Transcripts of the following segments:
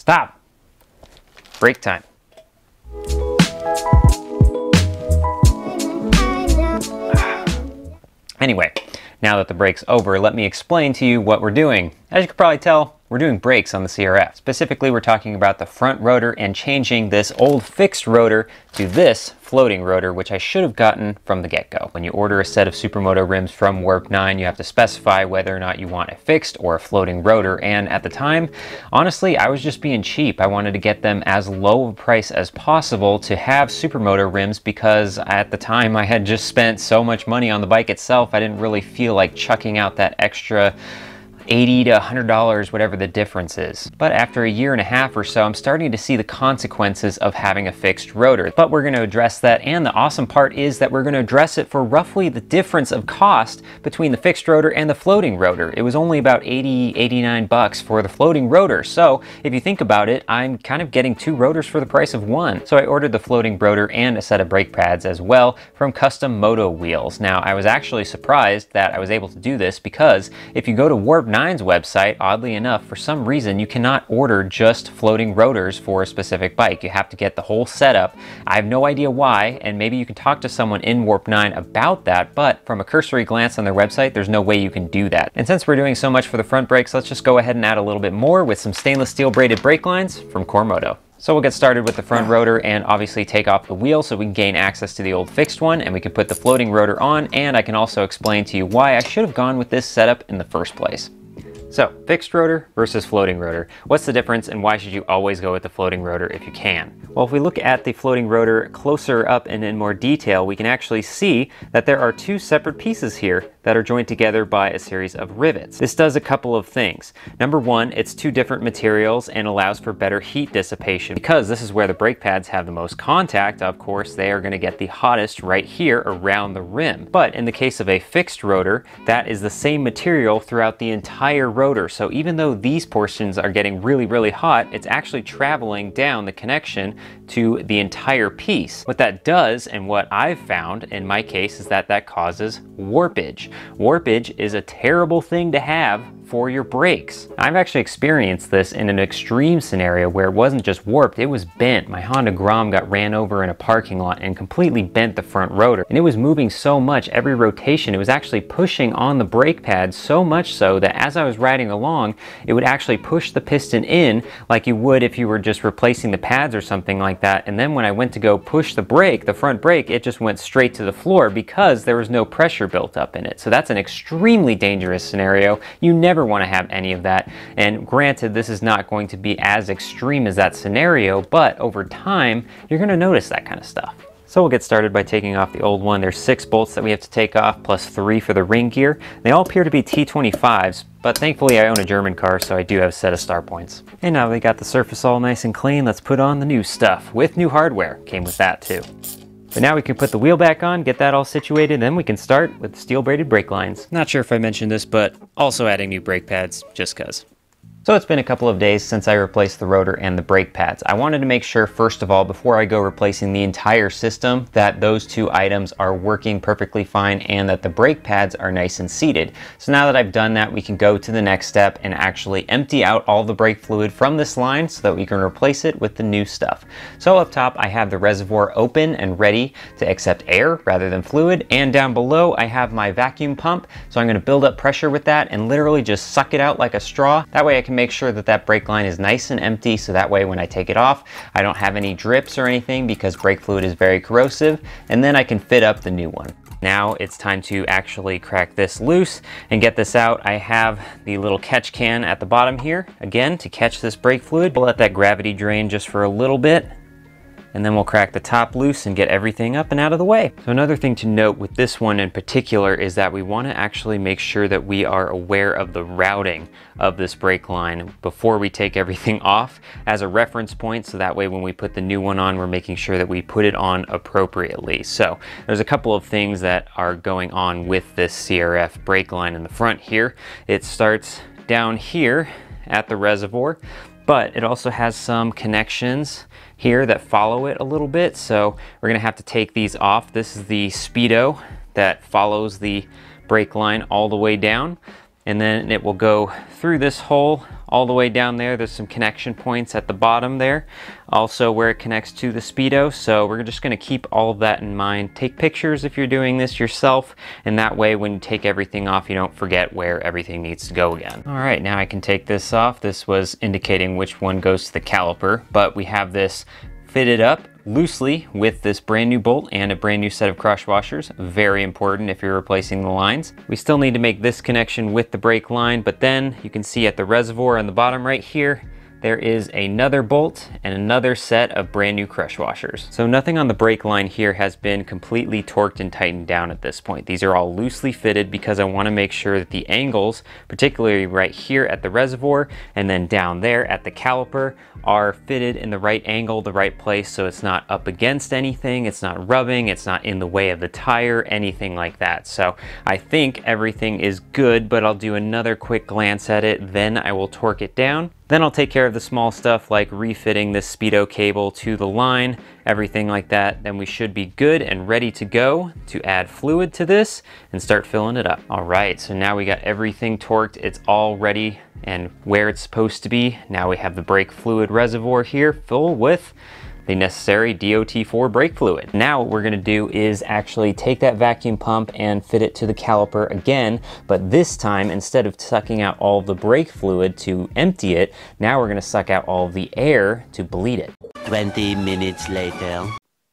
Stop. Break time. Anyway, now that the break's over, let me explain to you what we're doing. As you can probably tell, we're doing brakes on the CRF. Specifically, we're talking about the front rotor and changing this old fixed rotor to this floating rotor, which I should have gotten from the get-go. When you order a set of supermoto rims from Warp 9, you have to specify whether or not you want a fixed or a floating rotor. And at the time, honestly, I was just being cheap. I wanted to get them as low of a price as possible to have supermoto rims because at the time I had just spent so much money on the bike itself, I didn't really feel like chucking out that extra $80 to $100, whatever the difference is. But after a year and a half or so, I'm starting to see the consequences of having a fixed rotor. But we're going to address that, and the awesome part is that we're going to address it for roughly the difference of cost between the fixed rotor and the floating rotor. It was only about 80, 89 bucks for the floating rotor. So if you think about it, I'm kind of getting two rotors for the price of one. So I ordered the floating rotor and a set of brake pads as well from Custom Moto Wheels. Now, I was actually surprised that I was able to do this because if you go to Warp 9's website, oddly enough, for some reason, you cannot order just floating rotors for a specific bike. You have to get the whole setup. I have no idea why, and maybe you can talk to someone in Warp 9 about that, but from a cursory glance on their website, there's no way you can do that. And since we're doing so much for the front brakes, let's just go ahead and add a little bit more with some stainless steel braided brake lines from Coremoto. So we'll get started with the front rotor and obviously take off the wheel so we can gain access to the old fixed one, and we can put the floating rotor on, and I can also explain to you why I should have gone with this setup in the first place. So, fixed rotor versus floating rotor. What's the difference and why should you always go with the floating rotor if you can? Well, if we look at the floating rotor closer up and in more detail, we can actually see that there are two separate pieces here that are joined together by a series of rivets. This does a couple of things. Number one, it's two different materials and allows for better heat dissipation. Because this is where the brake pads have the most contact, of course, they are going to get the hottest right here around the rim. But in the case of a fixed rotor, that is the same material throughout the entire rotor. So even though these portions are getting really, really hot, it's actually traveling down the connection to the entire piece. What that does, and what I've found in my case, is that that causes warpage. Warpage is a terrible thing to have for your brakes. I've actually experienced this in an extreme scenario where it wasn't just warped, it was bent. My Honda Grom got ran over in a parking lot and completely bent the front rotor. And it was moving so much every rotation, it was actually pushing on the brake pad so much so that as I was riding along, it would actually push the piston in like you would if you were just replacing the pads or something like that. And then when I went to go push the brake, the front brake, it just went straight to the floor because there was no pressure built up in it. So that's an extremely dangerous scenario. You never want to have any of that. And granted, this is not going to be as extreme as that scenario, but over time, you're going to notice that kind of stuff. So we'll get started by taking off the old one. There's 6 bolts that we have to take off, plus 3 for the ring gear. They all appear to be T25s, but thankfully I own a German car, so I do have a set of star points. And now we got the surface all nice and clean, let's put on the new stuff, with new hardware. Came with that too. But now we can put the wheel back on, get that all situated, then we can start with the steel braided brake lines. Not sure if I mentioned this, but also adding new brake pads, just cause. So it's been a couple of days since I replaced the rotor and the brake pads. I wanted to make sure, first of all, before I go replacing the entire system, that those two items are working perfectly fine and that the brake pads are nice and seated. So now that I've done that, we can go to the next step and actually empty out all the brake fluid from this line so that we can replace it with the new stuff. So up top, I have the reservoir open and ready to accept air rather than fluid. And down below, I have my vacuum pump. So I'm going to build up pressure with that and literally just suck it out like a straw. That way I can make sure that that brake line is nice and empty, so that way when I take it off, I don't have any drips or anything because brake fluid is very corrosive, and then I can fit up the new one. Now it's time to actually crack this loose and get this out. I have the little catch can at the bottom here, again, to catch this brake fluid. We'll let that gravity drain just for a little bit, and then we'll crack the top loose and get everything up and out of the way. So another thing to note with this one in particular is that we want to actually make sure that we are aware of the routing of this brake line before we take everything off as a reference point, so that way when we put the new one on, we're making sure that we put it on appropriately. So there's a couple of things that are going on with this CRF brake line in the front here. It starts down here at the reservoir, but it also has some connections here that follow it a little bit, so we're gonna have to take these off. This is the speedo that follows the brake line all the way down, and then it will go through this hole all the way down there. There's some connection points at the bottom there, also where it connects to the speedo. So we're just going to keep all of that in mind. Take pictures if you're doing this yourself, and that way when you take everything off, you don't forget where everything needs to go again. All right, now I can take this off. This was indicating which one goes to the caliper, but we have this fitted up loosely with this brand new bolt and a brand new set of crush washers. Very important if you're replacing the lines. We still need to make this connection with the brake line, but then you can see at the reservoir on the bottom right here, there is another bolt and another set of brand new crush washers. So nothing on the brake line here has been completely torqued and tightened down at this point. These are all loosely fitted because I want to make sure that the angles, particularly right here at the reservoir and then down there at the caliper, are fitted in the right angle, the right place, so it's not up against anything, it's not rubbing, it's not in the way of the tire, anything like that. So I think everything is good, but I'll do another quick glance at it, then I will torque it down. Then I'll take care of the small stuff like refitting this speedo cable to the line, everything like that. Then we should be good and ready to go to add fluid to this and start filling it up. All right, so now we got everything torqued. It's all ready and where it's supposed to be. Now we have the brake fluid reservoir here full with the necessary DOT4 brake fluid. Now what we're gonna do is actually take that vacuum pump and fit it to the caliper again, but this time, instead of sucking out all of the brake fluid to empty it, now we're gonna suck out all of the air to bleed it. 20 minutes later.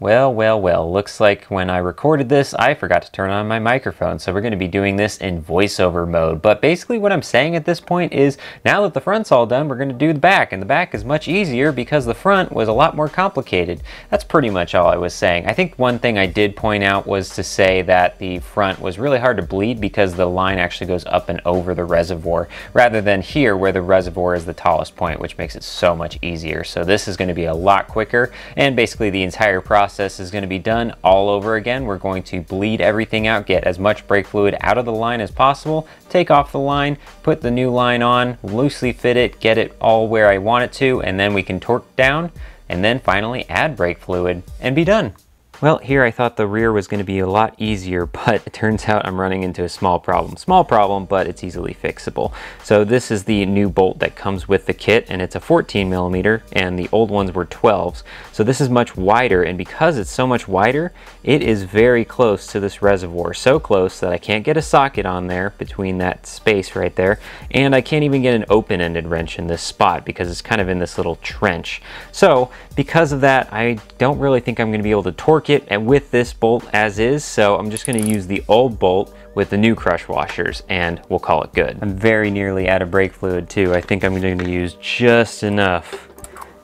Well, well, well, looks like when I recorded this, I forgot to turn on my microphone, so we're going to be doing this in voiceover mode. But basically what I'm saying at this point is, now that the front's all done, we're going to do the back, and the back is much easier because the front was a lot more complicated. That's pretty much all I was saying. I think one thing I did point out was to say that the front was really hard to bleed because the line actually goes up and over the reservoir, rather than here where the reservoir is the tallest point, which makes it so much easier. So this is going to be a lot quicker, and basically the entire process is going to be done all over again. We're going to bleed everything out, get as much brake fluid out of the line as possible, take off the line, put the new line on, loosely fit it, get it all where I want it to, and then we can torque down, and then finally add brake fluid and be done. Well, here I thought the rear was going to be a lot easier, but it turns out I'm running into a small problem. Small problem, but it's easily fixable. So this is the new bolt that comes with the kit, and it's a 14 millimeter, and the old ones were 12s. So this is much wider, and because it's so much wider, it is very close to this reservoir. So close that I can't get a socket on there between that space right there, and I can't even get an open-ended wrench in this spot because it's kind of in this little trench. So because of that, I don't really think I'm going to be able to torque it and with this bolt as is, so I'm just going to use the old bolt with the new crush washers and we'll call it good. I'm very nearly out of brake fluid too. I think I'm going to use just enough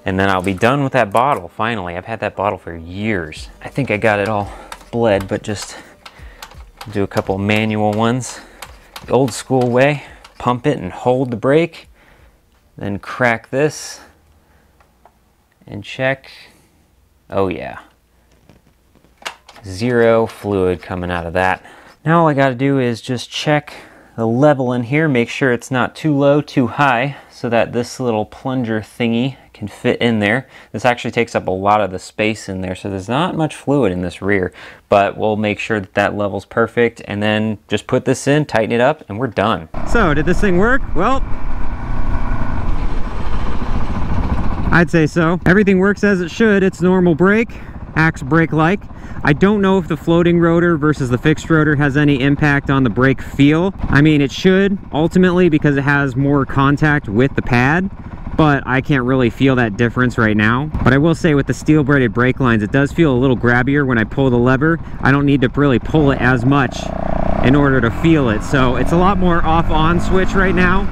and then I'll be done with that bottle finally. I've had that bottle for years. I think I got it all bled, but just do a couple manual ones the old school way. Pump it and hold the brake, then crack this and check. Oh yeah. Zero fluid coming out of that. Now all I got to do is just check the level in here, make sure it's not too low, too high, so that this little plunger thingy can fit in there. This actually takes up a lot of the space in there, so there's not much fluid in this rear, but we'll make sure that that level's perfect and then just put this in, tighten it up, and we're done. So did this thing work? Well, I'd say so. Everything works as it should. It's normal brake, acts brake-like. I don't know if the floating rotor versus the fixed rotor has any impact on the brake feel. I mean, it should ultimately because it has more contact with the pad, but I can't really feel that difference right now. But I will say with the steel braided brake lines, it does feel a little grabbier when I pull the lever. I don't need to really pull it as much in order to feel it. So it's a lot more off-on switch right now.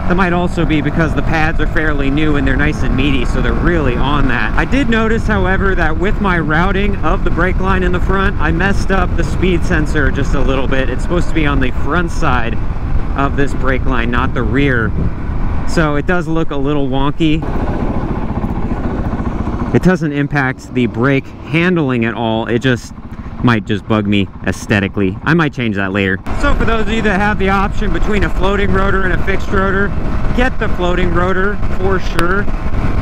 That might also be because the pads are fairly new and they're nice and meaty, so they're really on that. I did notice, however, that with my routing of the brake line in the front, I messed up the speed sensor just a little bit. It's supposed to be on the front side of this brake line, not the rear. So it does look a little wonky. It doesn't impact the brake handling at all. It just might just bug me aesthetically. I might change that later. So for those of you that have the option between a floating rotor and a fixed rotor, get the floating rotor for sure.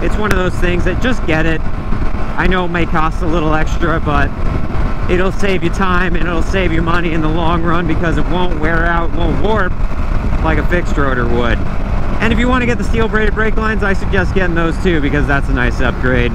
It's one of those things that just get it. I know it may cost a little extra, but it'll save you time and it'll save you money in the long run because it won't wear out, won't warp like a fixed rotor would. And if you want to get the steel braided brake lines, I suggest getting those too, because that's a nice upgrade.